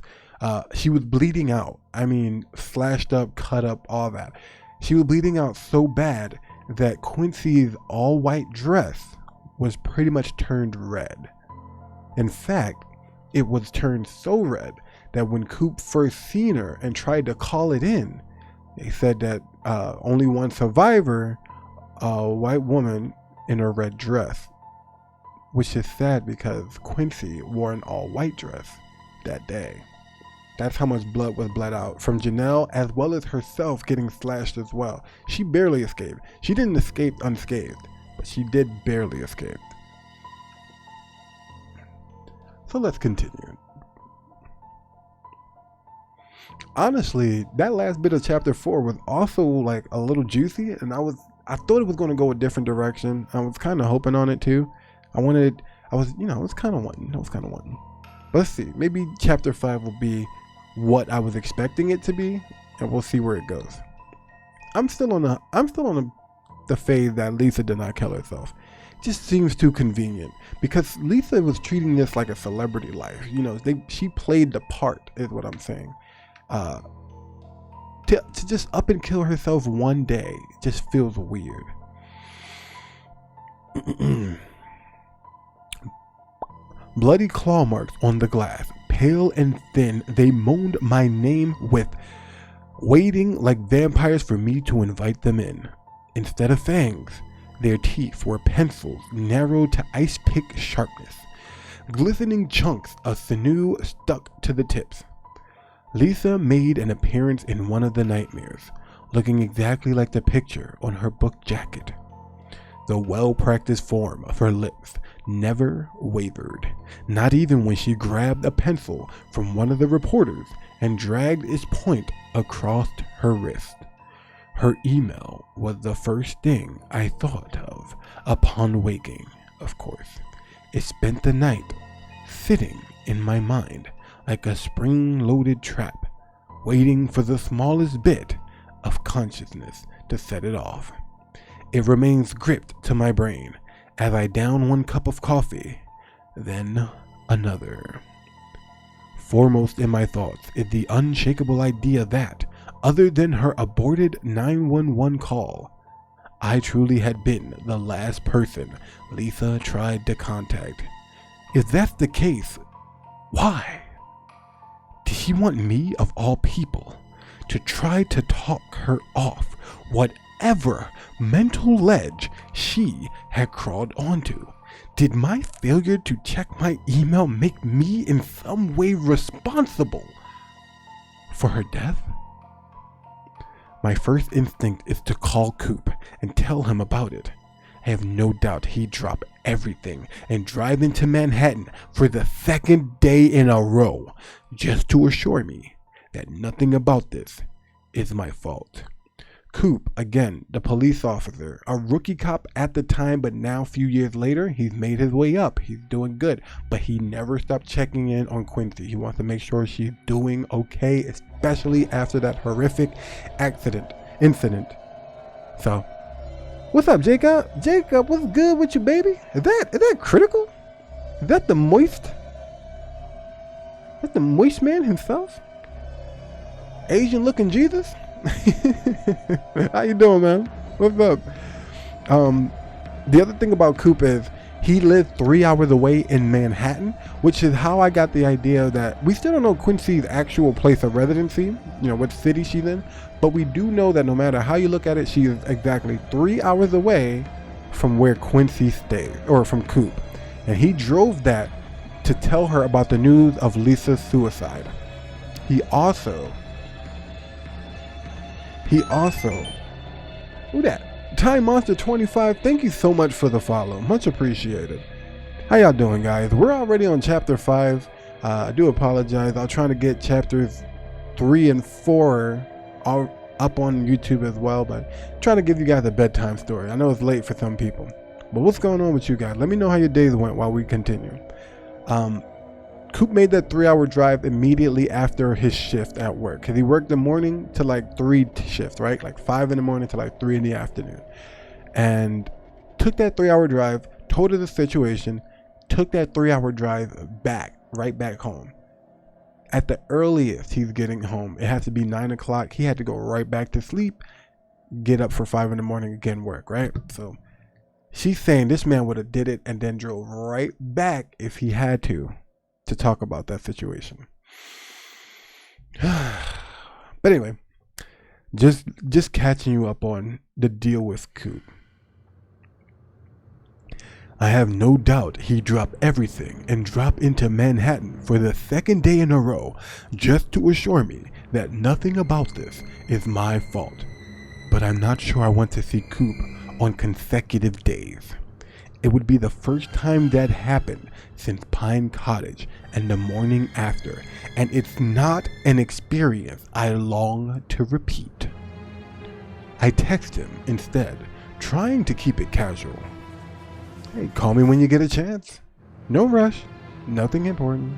She was bleeding out. I mean, slashed up, cut up, all that. She was bleeding out so bad that Quincy's all-white dress was pretty much turned red. In fact, it was turned so red that when Coop first seen her and tried to call it in, they said that only one survivor, a white woman in a red dress, which is sad because Quincy wore an all-white dress that day. That's how much blood was bled out from Janelle, as well as herself getting slashed as well. She barely escaped. She didn't escape unscathed, but she did barely escape. So let's continue. Honestly, that last bit of chapter 4 was also like a little juicy, and I thought it was going to go a different direction. I was kind of hoping on it too. I was kind of wanting. Let's see. Maybe chapter 5 will be what I was expecting it to be, and we'll see where it goes. I'm still on the phase that Lisa did not kill herself. It just seems too convenient because Lisa was treating this like a celebrity life. She played the part, is what I'm saying. To just up and kill herself one day just feels weird. Bloody claw marks on the glass, pale and thin, they moaned my name with, waiting like vampires for me to invite them in. Instead of fangs, their teeth were pencils narrowed to ice pick sharpness, glistening chunks of sinew stuck to the tips. Lisa made an appearance in one of the nightmares, looking exactly like the picture on her book jacket. The well-practiced form of her lips never wavered, not even when she grabbed a pencil from one of the reporters and dragged its point across her wrist. Her email was the first thing I thought of upon waking, of course. It spent the night sitting in my mind like a spring-loaded trap, waiting for the smallest bit of consciousness to set it off. It remains gripped to my brain as I down one cup of coffee, then another. Foremost in my thoughts is the unshakable idea that, other than her aborted 911 call, I truly had been the last person Lisa tried to contact. If that's the case, why? Did she want me, of all people, to try to talk her off whatever mental ledge she had crawled onto. Did my failure to check my email make me in some way responsible for her death? My first instinct is to call Coop and tell him about it. I have no doubt he'd drop everything and drive into Manhattan for the second day in a row just to assure me that nothing about this is my fault. Coop, again, the police officer, a rookie cop at the time, but now a few years later, he's made his way up. He's doing good, but he never stopped checking in on Quincy. He wants to make sure she's doing okay, especially after that horrific incident. So, what's up, Jacob? Jacob, what's good with you, baby? Is that critical? Is that the moist? That's the moist man himself? Asian looking Jesus? How you doing, man? What's up? The other thing about Coop is he lived 3 hours away in Manhattan, which is how I got the idea that we still don't know Quincy's actual place of residency, what city she's in, but we do know that no matter how you look at it, she is exactly 3 hours away from where Quincy stays, or from Coop. And he drove that to tell her about the news of Lisa's suicide. He also, who that? Time Monster 25, thank you so much for the follow. Much appreciated. How y'all doing, guys? We're already on chapter 5. I do apologize. I'll try to get chapters 3 and 4 all up on YouTube as well, but trying to give you guys a bedtime story. I know it's late for some people, but what's going on with you guys? Let me know how your days went while we continue. Coop made that 3-hour drive immediately after his shift at work, because he worked the morning to like 3 shift, right? Like 5 in the morning to like 3 in the afternoon. And took that 3-hour drive, told her the situation, took that 3-hour drive right back home. At the earliest he's getting home, it has to be 9 o'clock. He had to go right back to sleep, get up for 5 in the morning, again work, right? So she's saying this man would have did it and then drove right back if he had to talk about that situation. But anyway, just catching you up on the deal with Coop. I have no doubt he dropped everything and dropped into Manhattan for the second day in a row just to assure me that nothing about this is my fault. But I'm not sure I want to see Coop on consecutive days. It would be the first time that happened since Pine Cottage and the morning after, and it's not an experience I long to repeat. I text him instead, trying to keep it casual. Hey, call me when you get a chance. No rush, nothing important.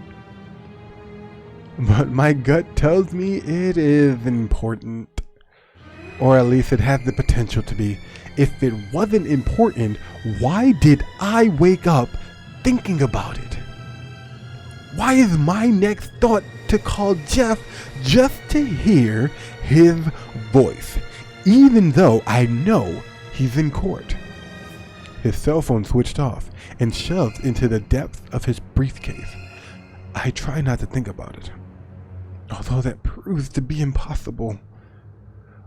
But my gut tells me it is important. Or at least it has the potential to be. If it wasn't important, why did I wake up thinking about it? Why is my next thought to call Jeff just to hear his voice, even though I know he's in court? His cell phone switched off and shoved into the depths of his briefcase. I try not to think about it, although that proves to be impossible.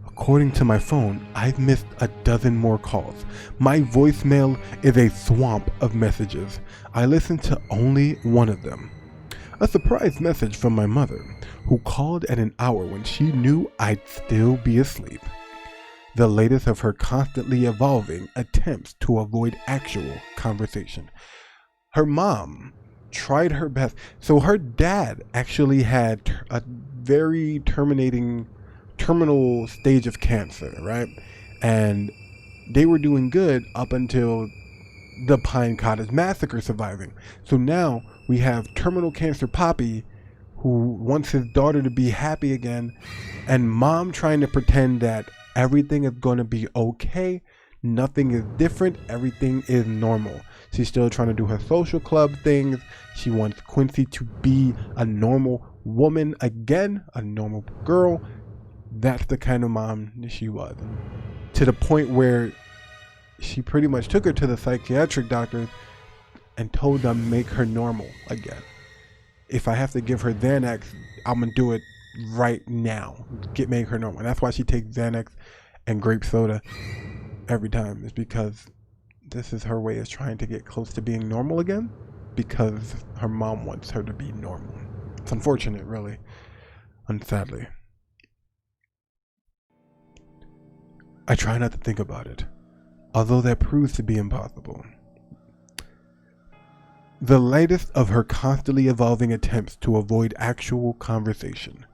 According to my phone, I've missed a dozen more calls. My voicemail is a swamp of messages. I listened to only one of them. A surprise message from my mother, who called at an hour when she knew I'd still be asleep. The latest of her constantly evolving attempts to avoid actual conversation. Her mom tried her best. So her dad actually had a very terminal stage of cancer, right? And they were doing good up until the Pine Cottage massacre surviving. So now we have terminal cancer Poppy, who wants his daughter to be happy again, and mom trying to pretend that everything is going to be okay, nothing is different, everything is normal. She's still trying to do her social club things. She wants Quincy to be a normal woman again, a normal girl. That's the kind of mom she was. To the point where she pretty much took her to the psychiatric doctor and told them make her normal again. If I have to give her Xanax, I'm gonna do it right now. Make her normal. And that's why she takes Xanax and grape soda every time. Is because this is her way of trying to get close to being normal again, because her mom wants her to be normal. It's unfortunate, really, and sadly. I try not to think about it, although that proves to be impossible. The latest of her constantly evolving attempts to avoid actual conversation.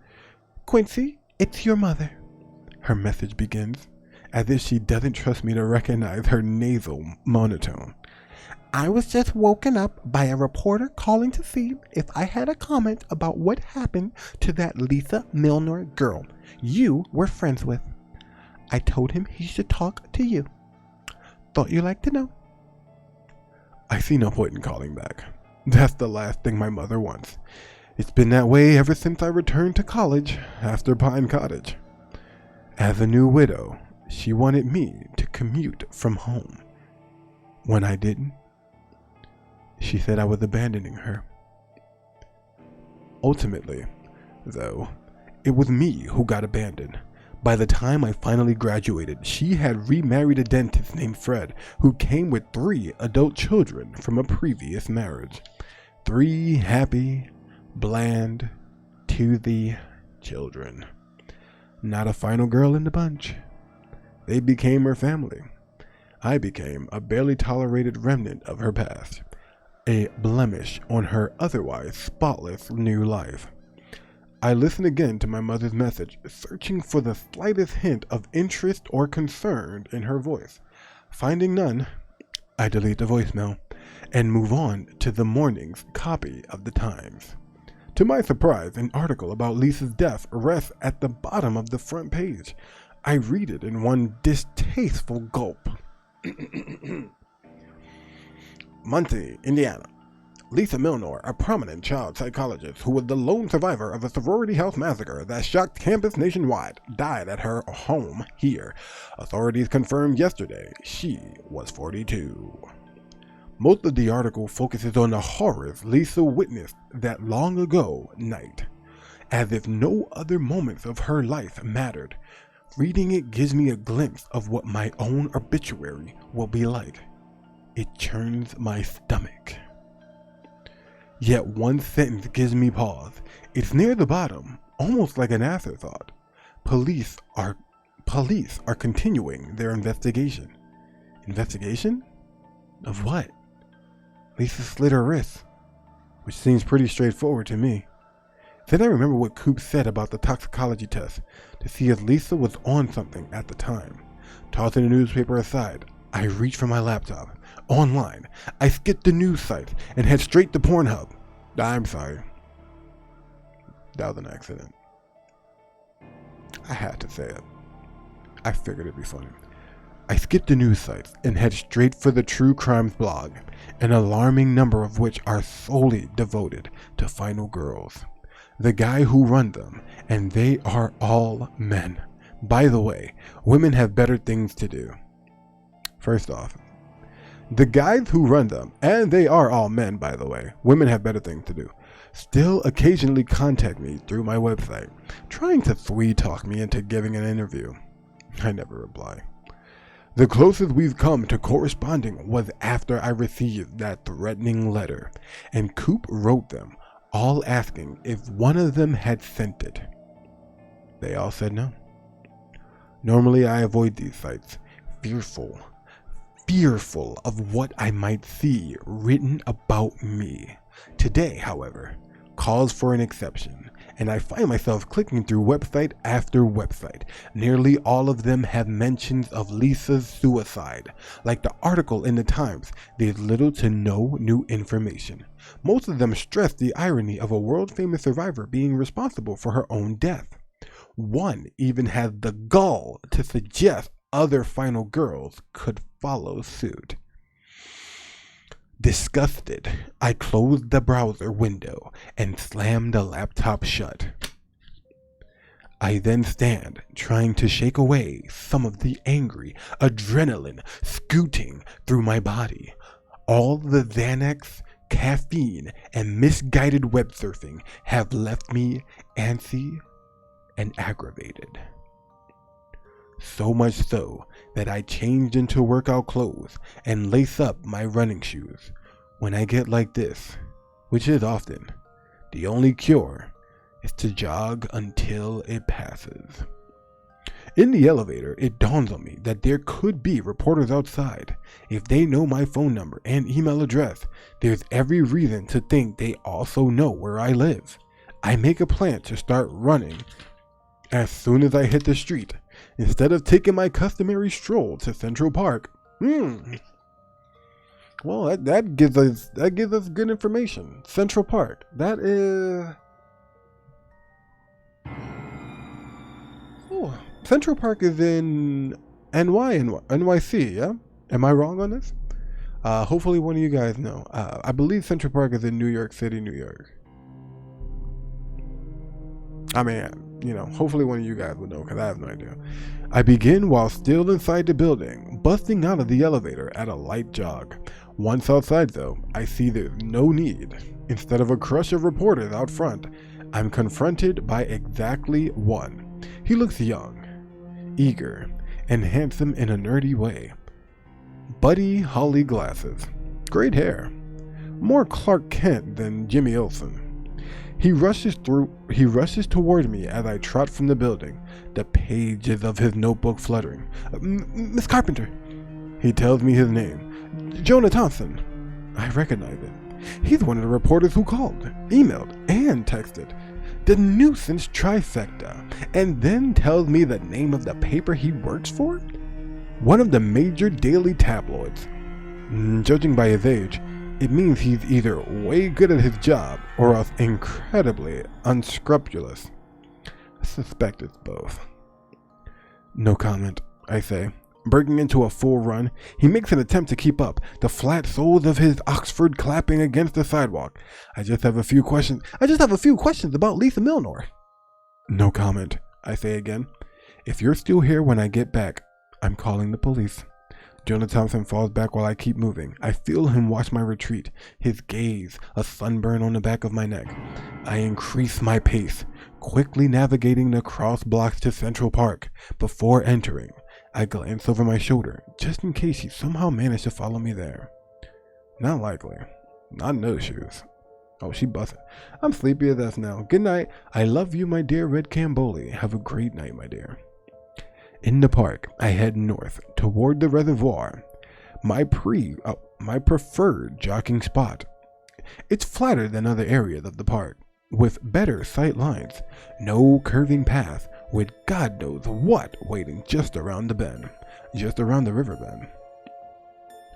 "Quincy, it's your mother," her message begins, as if she doesn't trust me to recognize her nasal monotone. "I was just woken up by a reporter calling to see if I had a comment about what happened to that Lisa Milner girl you were friends with. I told him he should talk to you. Thought you'd like to know." I see no point in calling back. That's the last thing my mother wants. It's been that way ever since I returned to college after Pine Cottage. As a new widow, she wanted me to commute from home. When I didn't, she said I was abandoning her. Ultimately, though, it was me who got abandoned. By the time I finally graduated, she had remarried a dentist named Fred, who came with 3 adult children from a previous marriage. 3 happy, bland, toothy children. Not a final girl in the bunch. They became her family. I became a barely tolerated remnant of her past, a blemish on her otherwise spotless new life. I listened again to my mother's message, searching for the slightest hint of interest or concern in her voice. Finding none, I delete the voicemail and move on to the morning's copy of the Times. To my surprise, an article about Lisa's death rests at the bottom of the front page. I read it in one distasteful gulp. Muncie, Indiana. Lisa Milner, a prominent child psychologist who was the lone survivor of a sorority house massacre that shocked campus nationwide, died at her home here. Authorities confirmed yesterday she was 42. Most of the article focuses on the horrors Lisa witnessed that long ago night, as if no other moments of her life mattered. Reading it gives me a glimpse of what my own obituary will be like. It churns my stomach. Yet one sentence gives me pause. It's near the bottom, almost like an afterthought. Police are continuing their investigation. Investigation? Of what? Lisa slit her wrist, which seems pretty straightforward to me. Then I remember what Coop said about the toxicology test, to see if Lisa was on something at the time. Tossing the newspaper aside, I reach for my laptop. Online, I skip the news site and head straight to Pornhub. I'm sorry. That was an accident. I had to say it. I figured it'd be funny. I skip the news sites and head straight for the True Crimes blog, an alarming number of which are solely devoted to final girls. The guy who runs them, and they are all men. By the way, women have better things to do. First off, the guys who run them, and they are all men, by the way, women have better things to do, still occasionally contact me through my website, trying to sweet talk me into giving an interview. I never reply. The closest we've come to corresponding was after I received that threatening letter, and Coop wrote them, all asking if one of them had sent it. They all said no. Normally I avoid these sites, fearful of what I might see written about me. Today, however, calls for an exception, and I find myself clicking through website after website. Nearly all of them have mentions of Lisa's suicide. Like the article in the Times, there's little to no new information. Most of them stress the irony of a world-famous survivor being responsible for her own death. One even has the gall to suggest other final girls could follow suit. Disgusted, I closed the browser window and slammed the laptop shut. I then stand, trying to shake away some of the angry adrenaline scooting through my body. All the Xanax, caffeine, and misguided web surfing have left me antsy and aggravated. So much so that I changed into workout clothes and lace up my running shoes. When I get like this, which is often, the only cure is to jog until it passes. In the elevator, it dawns on me that there could be reporters outside. If they know my phone number and email address, there's every reason to think they also know where I live. I make a plan to start running as soon as I hit the street, instead of taking my customary stroll to Central Park. Well, that gives us good information. Central Park. That is. Oh, Central Park is in NYC. Yeah, am I wrong on this? Hopefully one of you guys know. I believe Central Park is in New York City, New York. I mean, hopefully one of you guys would know, because I have no idea. I begin while still inside the building, busting out of the elevator at a light jog. Once outside, though, I see there's no need. Instead of a crush of reporters out front, I'm confronted by exactly one. He looks young, eager, and handsome in a nerdy way. Buddy Holly glasses, great hair, more Clark Kent than Jimmy Olsen. He rushes toward me as I trot from the building, the pages of his notebook fluttering. Miss Carpenter. He tells me his name. Jonah Thompson. I recognize it. He's one of the reporters who called, emailed, and texted. The nuisance trifecta. And then tells me the name of the paper he works for? One of the major daily tabloids. Judging by his age, it means he's either way good at his job or else incredibly unscrupulous. I suspect it's both. No comment, I say. Breaking into a full run, he makes an attempt to keep up, the flat soles of his Oxford clapping against the sidewalk. I just have a few questions about Lisa Milnor. No comment, I say again. If you're still here when I get back, I'm calling the police. Jonah Thompson falls back while I keep moving. I feel him watch my retreat, his gaze, a sunburn on the back of my neck. I increase my pace, quickly navigating the cross blocks to Central Park. Before entering, I glance over my shoulder, just in case he somehow managed to follow me there. Not likely. Not in those shoes. Oh, she busted. I'm sleepy as F now. Good night. I love you, my dear Red Camboli. Have a great night, my dear. In the park, I head north toward the reservoir, my preferred jogging spot. It's flatter than other areas of the park, with better sight lines, no curving path, with God knows what waiting just around the river bend.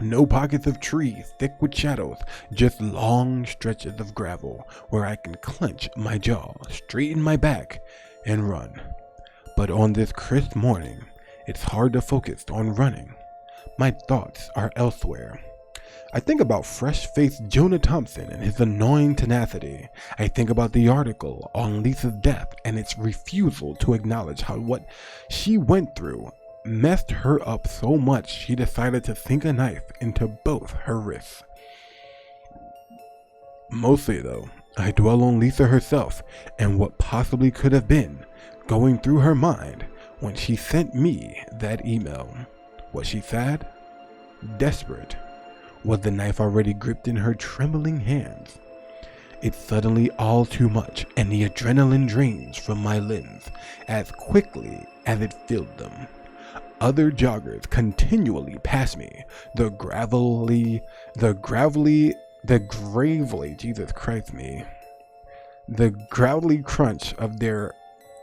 No pockets of trees thick with shadows, just long stretches of gravel where I can clench my jaw, straighten my back, and run. But on this crisp morning, it's hard to focus on running. My thoughts are elsewhere. I think about fresh-faced Jonah Thompson and his annoying tenacity. I think about the article on Lisa's death and its refusal to acknowledge how what she went through messed her up so much she decided to sink a knife into both her wrists. Mostly, though, I dwell on Lisa herself and what possibly could have been going through her mind when she sent me that email. Was she sad? Desperate? Was the knife already gripped in her trembling hands? It's suddenly all too much, and the adrenaline drains from my limbs as quickly as it filled them. Other joggers continually pass me, the gravely, Jesus Christ me, the gravelly crunch of their,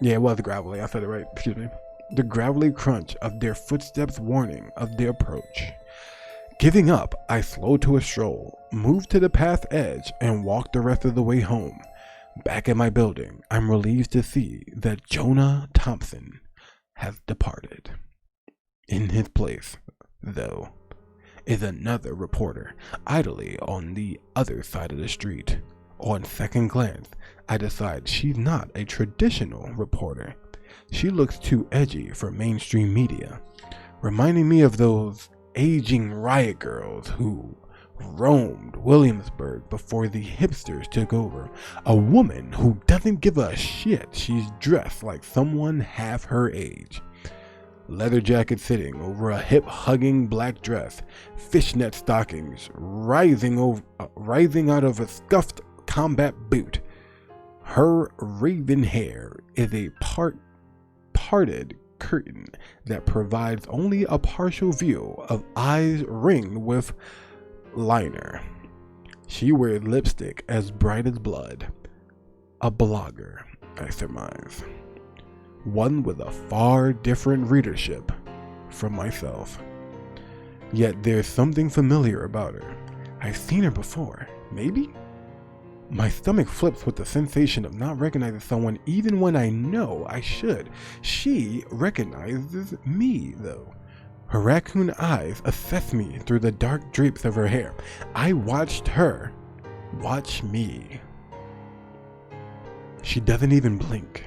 it was gravelly, I said it right, excuse me, the gravelly crunch of their footsteps warning of the approach. Giving up, I slow to a stroll, move to the path edge, and walk the rest of the way home. Back at my building, I'm relieved to see that Jonah Thompson has departed. In his place, though, is another reporter, idly on the other side of the street. On second glance, I decide she's not a traditional reporter. She looks too edgy for mainstream media, reminding me of those aging riot girls who roamed Williamsburg before the hipsters took over. A woman who doesn't give a shit. She's dressed like someone half her age. Leather jacket fitting over a hip-hugging black dress, fishnet stockings rising out of a scuffed combat boot. Her raven hair is a parted curtain that provides only a partial view of eyes ringed with liner. She wears lipstick as bright as blood. A blogger, I surmise. One with a far different readership from myself. Yet there's something familiar about her. I've seen her before. Maybe? My stomach flips with the sensation of not recognizing someone even when I know I should. She recognizes me, though. Her raccoon eyes assess me through the dark drapes of her hair. I watched her watch me. She doesn't even blink.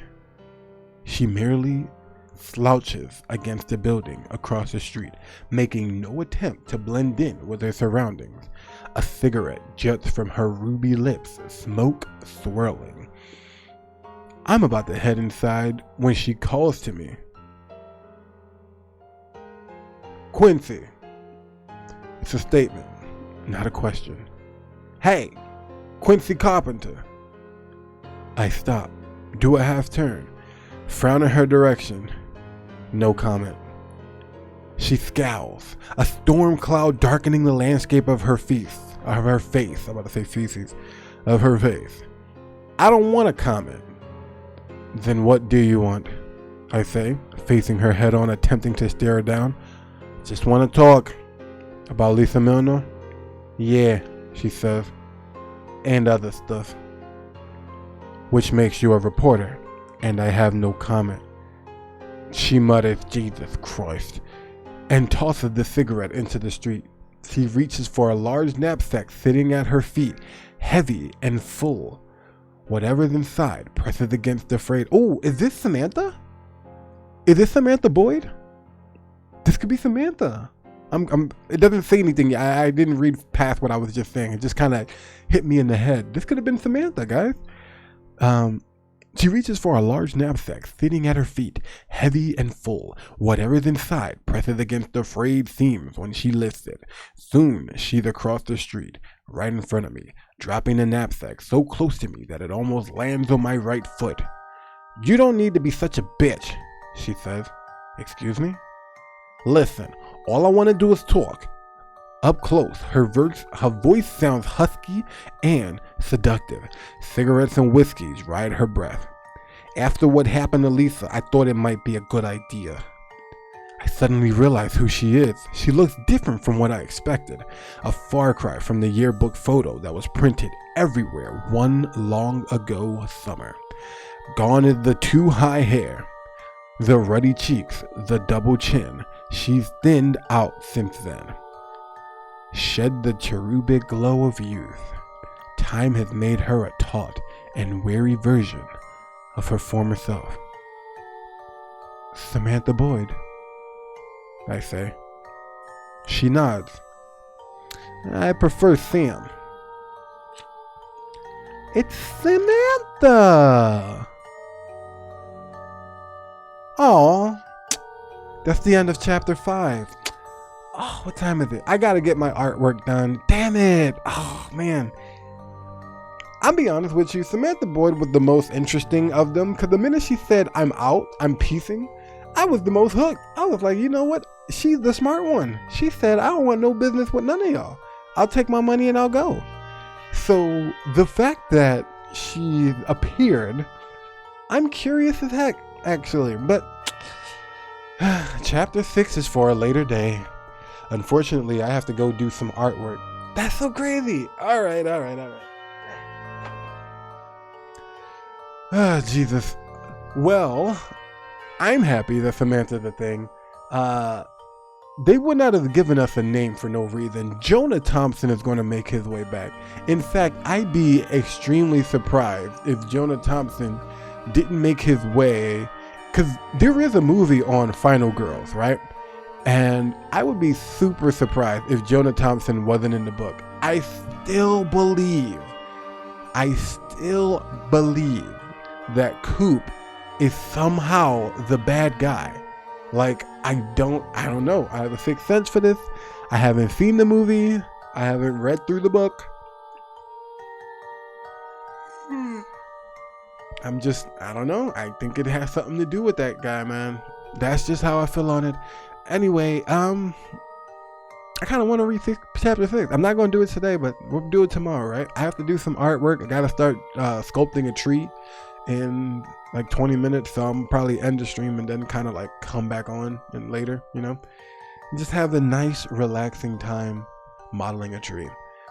She merely slouches against a building across the street, making no attempt to blend in with her surroundings. A cigarette juts from her ruby lips, smoke swirling. I'm about to head inside when she calls to me. Quincy. It's a statement, not a question. Hey, Quincy Carpenter. I stop, do a half turn, frown in her direction. No comment. She scowls, a storm cloud darkening the landscape of her face. I'm about to say feces. Of her face. I don't want to comment. Then what do you want? I say, facing her head on, attempting to stare her down. Just want to talk. About Lisa Milner? Yeah, she says. And other stuff. Which makes you a reporter. And I have no comment. She mutters, Jesus Christ, and tosses the cigarette into the street. She reaches for a large knapsack sitting at her feet, heavy and full. Whatever's inside presses against the frayed. Oh, is this Samantha? Is this Samantha Boyd? This could be Samantha. It doesn't say anything. I didn't read past what I was just saying. It just kind of hit me in the head. This could have been Samantha, guys. She reaches for a large knapsack sitting at her feet, heavy and full. Whatever's inside presses against the frayed seams when she lifts it. Soon she's across the street, right in front of me, dropping the knapsack so close to me that it almost lands on my right foot. You don't need to be such a bitch, she says. Excuse me? Listen, all I want to do is talk. Up close, her voice sounds husky and seductive. Cigarettes and whiskeys ride her breath. After what happened to Lisa, I thought it might be a good idea. I suddenly realize who she is. She looks different from what I expected. A far cry from the yearbook photo that was printed everywhere one long ago summer. Gone is the too high hair, the ruddy cheeks, the double chin. She's thinned out since then. Shed the cherubic glow of youth. Time has made her a taut and weary version of her former self. Samantha Boyd, I say. She nods. I prefer Sam. It's Samantha! Oh, that's the end of chapter 5. Oh, what time is it? I gotta get my artwork done. Damn it. Oh, man. I'll be honest with you. Samantha Boyd was the most interesting of them because the minute she said, I'm out, I'm peacing, I was the most hooked. I was like, you know what? She's the smart one. She said, I don't want no business with none of y'all. I'll take my money and I'll go. So the fact that she appeared, I'm curious as heck, actually. But chapter 6 is for a later day. Unfortunately, I have to go do some artwork. That's so crazy. All right. Ah, Jesus. Well, I'm happy that Samantha's a thing. They would not have given us a name for no reason. Jonah Thompson is going to make his way back. In fact, I'd be extremely surprised if Jonah Thompson didn't make his way, because there is a movie on Final Girls, right? And I would be super surprised if Jonah Thompson wasn't in the book. I still believe that Coop is somehow the bad guy. Like, I don't know. I have a sixth sense for this. I haven't seen the movie. I haven't read through the book. I don't know. I think it has something to do with that guy, man. That's just how I feel on it. Anyway, I kind of want to read chapter 6. I'm not going to do it today, but we'll do it tomorrow, right? I have to do some artwork. I got to start sculpting a tree in like 20 minutes, so I'm probably end the stream and then kind of like come back on and later, you know? Just have a nice, relaxing time modeling a tree.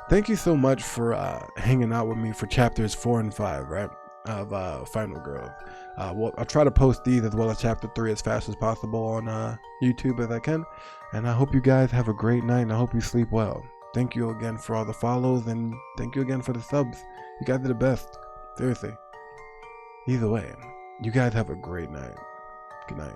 Thank you so much for hanging out with me for chapters 4 and 5, right? Of Final Girls. Well, I'll try to post these as well as chapter 3 as fast as possible on YouTube as I can. And I hope you guys have a great night, and I hope you sleep well. Thank you again for all the follows, and thank you again for the subs. You guys are the best. Seriously. Either way, you guys have a great night. Good night.